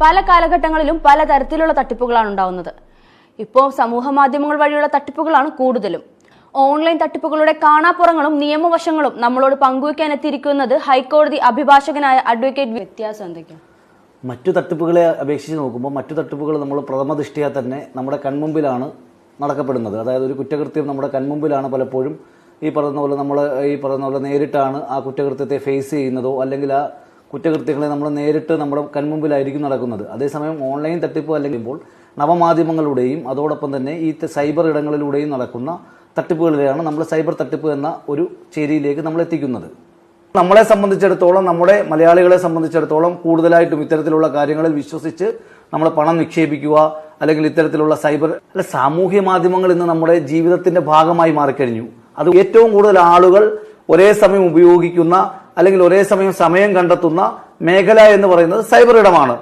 പല കാലഘട്ടങ്ങളിലും പലതരത്തിലുള്ള തട്ടിപ്പുകളാണ് ഉണ്ടാവുന്നത്. ഇപ്പോൾ സമൂഹ മാധ്യമങ്ങൾ വഴിയുള്ള തട്ടിപ്പുകളാണ് കൂടുതലും. ഓൺലൈൻ തട്ടിപ്പുകളുടെ കാണാപ്പുറങ്ങളും നിയമവശങ്ങളും നമ്മളോട് പങ്കുവയ്ക്കാൻ എത്തിയിരിക്കുന്നത് ഹൈക്കോടതി അഭിഭാഷകനായ അഡ്വക്കേറ്റ് വ്യത്യാസം എന്തൊക്കെയാണ്? മറ്റു തട്ടിപ്പുകളെ അപേക്ഷിച്ച് നോക്കുമ്പോൾ മറ്റു തട്ടിപ്പുകൾ നമ്മൾ പ്രഥമ ദൃഷ്ടിയാ തന്നെ നമ്മുടെ കൺമുമ്പിലാണ് നടക്കപ്പെടുന്നത്. അതായത് ഒരു കുറ്റകൃത്യം നമ്മുടെ കൺമുമ്പിലാണ് പലപ്പോഴും ഈ പറയുന്ന പോലെ നേരിട്ടാണ് ആ കുറ്റകൃത്യത്തെ ഫേസ് ചെയ്യുന്നതോ അല്ലെങ്കിൽ ആ കുറ്റകൃത്യങ്ങളെ നമ്മൾ നേരിട്ട് നമ്മുടെ കൺമുമ്പിലായിരിക്കും നടക്കുന്നത്. അതേസമയം ഓൺലൈൻ തട്ടിപ്പ് അല്ലെങ്കിൽ നവമാധ്യമങ്ങളുടെയും അതോടൊപ്പം തന്നെ ഈ സൈബർ ഇടങ്ങളിലൂടെയും നടക്കുന്ന തട്ടിപ്പുകളിലെയാണ് നമ്മൾ സൈബർ തട്ടിപ്പ് എന്ന ഒരു ചേരിയിലേക്ക് നമ്മൾ എത്തിക്കുന്നത്. നമ്മളെ സംബന്ധിച്ചിടത്തോളം, നമ്മുടെ മലയാളികളെ സംബന്ധിച്ചിടത്തോളം കൂടുതലായിട്ടും ഇത്തരത്തിലുള്ള കാര്യങ്ങളിൽ വിശ്വസിച്ച് നമ്മൾ പണം നിക്ഷേപിക്കുക അല്ലെങ്കിൽ ഇത്തരത്തിലുള്ള സാമൂഹ്യ മാധ്യമങ്ങൾ ഇന്ന് നമ്മുടെ ജീവിതത്തിന്റെ ഭാഗമായി മാറിക്കഴിഞ്ഞു. അത് ഏറ്റവും കൂടുതൽ ആളുകൾ ഒരേ സമയം ഉപയോഗിക്കുന്ന അല്ലെങ്കിൽ ഒരേ സമയം കണ്ടെത്തുന്ന മേഖല എന്ന് പറയുന്നത് സൈബർ ഇടമാണ്.